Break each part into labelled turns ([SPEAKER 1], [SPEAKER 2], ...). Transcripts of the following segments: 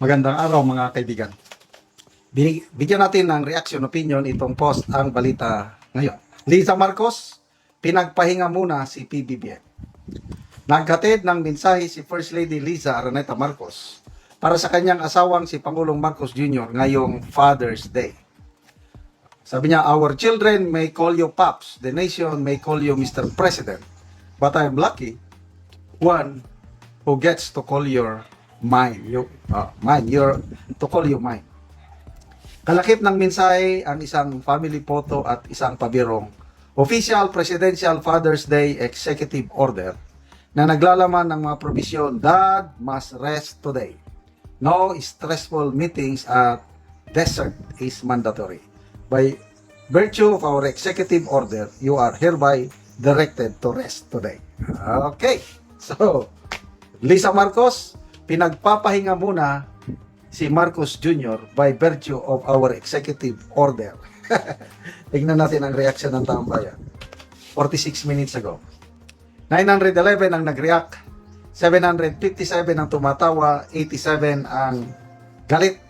[SPEAKER 1] Magandang araw mga kaibigan. Bigyan natin ng reaction opinion itong post ang balita ngayon. Liza Marcos, pinagpahinga muna si PBBM. Naghatid ng mensahe si First Lady Liza Araneta Marcos para sa kanyang asawang si Pangulong Marcos Jr. ngayong Father's Day. Sabi niya, our children may call you Pops, the nation may call you Mr. President, but I'm lucky one who gets to call your mine. To call you mine. Kalakip ng mensahe ang isang family photo at isang pabirong Official Presidential Father's Day Executive Order na naglalaman ng mga probisyon, Dad must rest today. No stressful meetings at desert is mandatory. By virtue of our executive order, you are hereby directed to rest today. Okay. So, Liza Marcos, pinagpapahinga muna si Marcos Jr. by virtue of our executive order. Tingnan natin ang reaction ng taong bayan. 46 minutes ago. 911 ang nag-react. 757 ang tumatawa. 87 ang galit.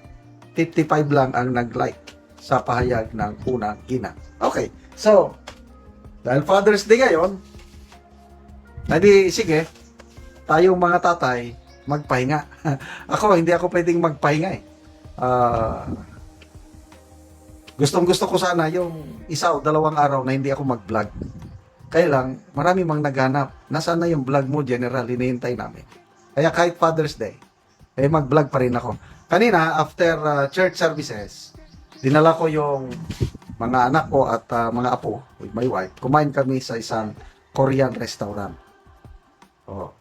[SPEAKER 1] 55 lang ang nag-like sa pahayag ng unang ina. Okay. So, dahil Father's Day ngayon, sige, tayong mga tatay, magpahinga. Hindi ako pwedeng magpahinga eh. Gustong-gusto ko sana yung isa o dalawang araw na hindi ako mag-vlog. Kaya lang, marami mang naghanap. Nasaan na yung vlog mo, General? Hinihintay namin. Kaya kahit Father's Day, mag-vlog pa rin ako. Kanina, after church services, dinala ko yung mga anak ko at mga apo with my wife. Kumain kami sa isang Korean restaurant. Oh.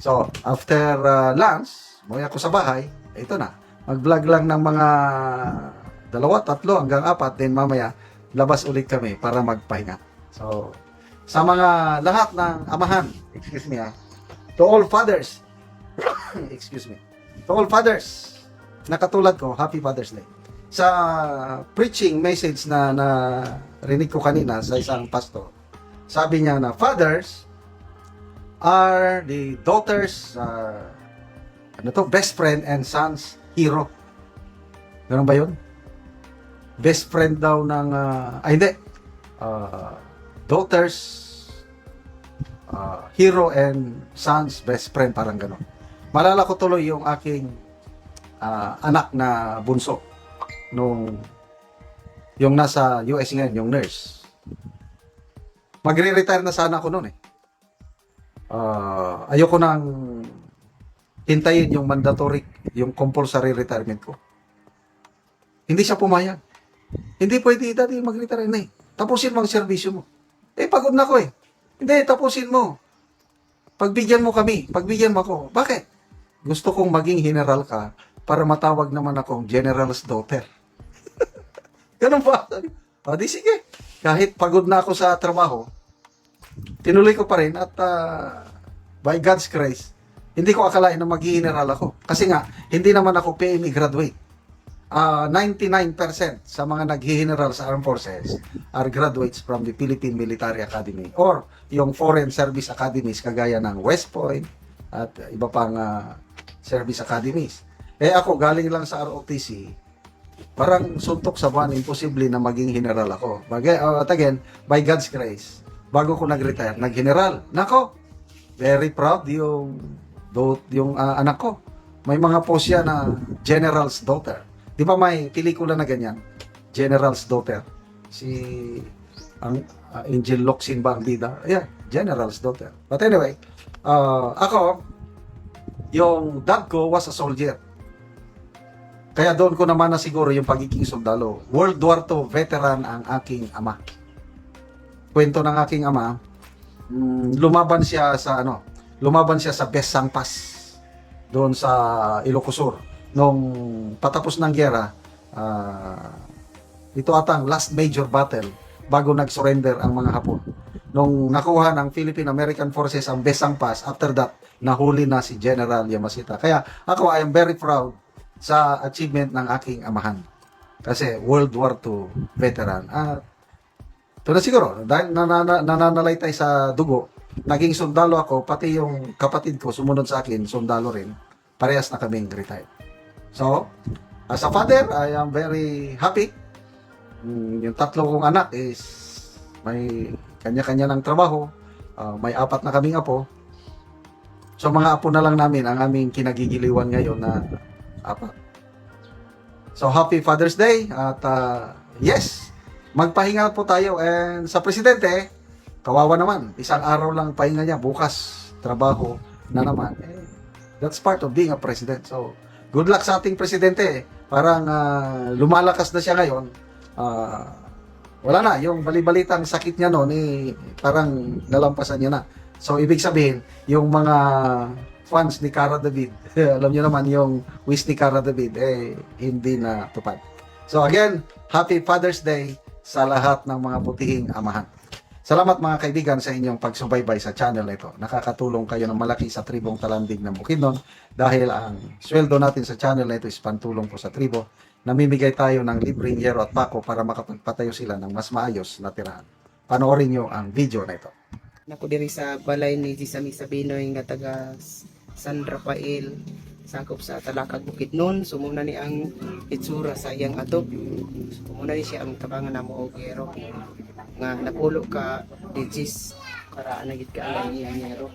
[SPEAKER 1] So, after lunch, umuwi ako sa bahay, ito na. Mag-vlog lang ng mga 2, 3 hanggang 4, then mamaya labas ulit kami para magpahinga. So, sa mga lahat ng amahan, to all fathers, to all fathers, na katulad ko, Happy Father's Day. Sa preaching message na rinig ko kanina sa isang pastor, sabi niya na fathers are the daughters, best friend and son's hero. Ganun ba yun? Best friend daw ng, daughters, hero and son's best friend, parang ganun. Malala ko tuloy yung aking anak na bunso, yung nasa US ngayon, yung nurse. Magre-retire na sana ako noon eh. Ayoko nang hintayin yung mandatory, yung compulsory retirement ko. Hindi siya pumayag. Hindi pwede dati mag-retire na eh. Tapusin mo ang serbisyo mo. Pagod na ko eh. Hindi, tapusin mo. Pagbigyan mo kami. Pagbigyan mo ako. Bakit? Gusto kong maging general ka para matawag naman akong general's daughter. Ganun ba? Di sige. Kahit pagod na ako sa trabaho, tinuloy ko pa rin at by God's grace, hindi ko akalain na mag-general ako. Kasi nga, hindi naman ako PME graduate. 99% sa mga nag-general sa Armed Forces are graduates from the Philippine Military Academy or yung Foreign Service Academies kagaya ng West Point at iba pang service academies. Ako, galing lang sa ROTC, parang suntok sa buwan, imposible na maging general ako. At again, by God's grace, bago ko nag-retire, nag-general. Nako, very proud yung anak ko. May mga post yan na general's daughter. Di ba may pelikula na ganyan? General's daughter. Angel Locsin ba ang bida? Yeah, general's daughter. But anyway, ako, yung dad ko was a soldier. Kaya doon ko naman na siguro yung pagiging sundalo. World War II veteran ang aking ama. Kwento ng aking ama, lumaban siya sa Besang Pass doon sa Ilocos Sur. Nung patapos ng giyera, ito atang last major battle bago nag-surrender ang mga Hapon. Nung nakuha ng Philippine-American Forces ang Besang Pass, after that, nahuli na si General Yamashita. Kaya ako, I am very proud sa achievement ng aking amahan. Kasi World War II veteran. Ito na siguro, dahil nananalaytay sa dugo, naging sundalo ako, pati yung kapatid ko sumunod sa akin, sundalo rin. Parehas na kaming retired. So, as a father, I am very happy. Yung tatlo kong anak is may kanya-kanya ng trabaho. May 4 na kaming apo. So, mga apo na lang namin ang aming kinagigiliwan ngayon na 4. So, happy Father's Day. At yes, magpahinga po tayo. And sa presidente, kawawa naman. Isang araw lang pahinga niya. Bukas, trabaho na naman. That's part of being a president. So, good luck sa ating presidente. Parang lumalakas na siya ngayon. Wala na. Yung balibalitang sakit niya noon, parang nalampasan niya na. So, ibig sabihin, yung mga fans ni Cara David, alam niyo naman yung wish ni Cara David, hindi na tupad. So, again, happy Father's Day sa lahat ng mga butihing amahan. Salamat mga kaibigan sa inyong pagsubaybay sa channel na ito. Nakakatulong kayo ng malaki sa tribong Talandig ng Bukidnon dahil ang sweldo natin sa channel na ito is pantulong po sa tribo. Namimigay tayo ng libreng yero at pako para makapagpatayo sila ng mas maayos na tirahan. Panoorin nyo ang video na ito.
[SPEAKER 2] Nako diri sa balay ni Jisami Sabinoy nga taga San Rafael sakop sa Talakag Bukidnon. Sumuna ni ang itsura sa iyang ato. Sumuna ni siya ang tabangan namo og yero nga napulo ka digis para anagit ka ang iyang yero.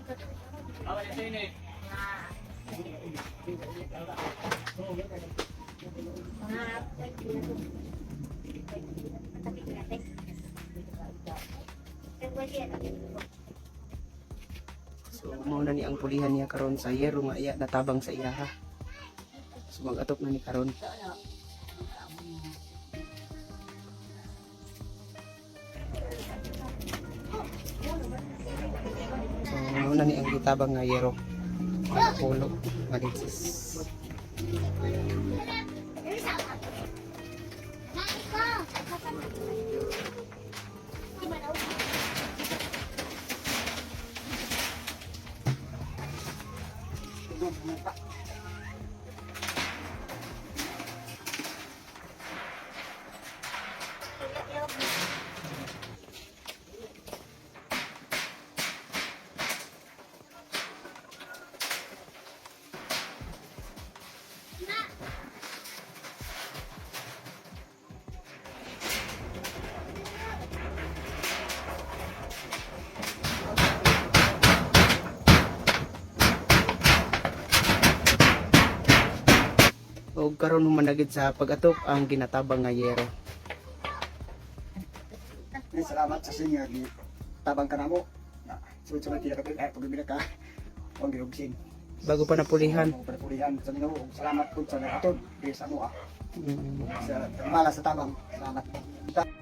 [SPEAKER 2] So mao na ni ang pulihan niya karon sa yero nga iya natabang sa iyaha. So mag-atok na ni karon. So mao na ni ang gitabang nga yero. Pulo nga digis. O karon humanagid sa pag-atok ang ginatabang nga yero.
[SPEAKER 3] Salamat sa sinyo ni tabang ka namo. Sunod-sunod kita kapit ay pagbibila ka. Ang giugsin.
[SPEAKER 2] Bago pa napulihan.
[SPEAKER 3] Pagpulihan sa Ginoo. Salamat pud sa naton. Sa mo.
[SPEAKER 2] Mm.
[SPEAKER 3] Sa mala sa tabang. Salamat.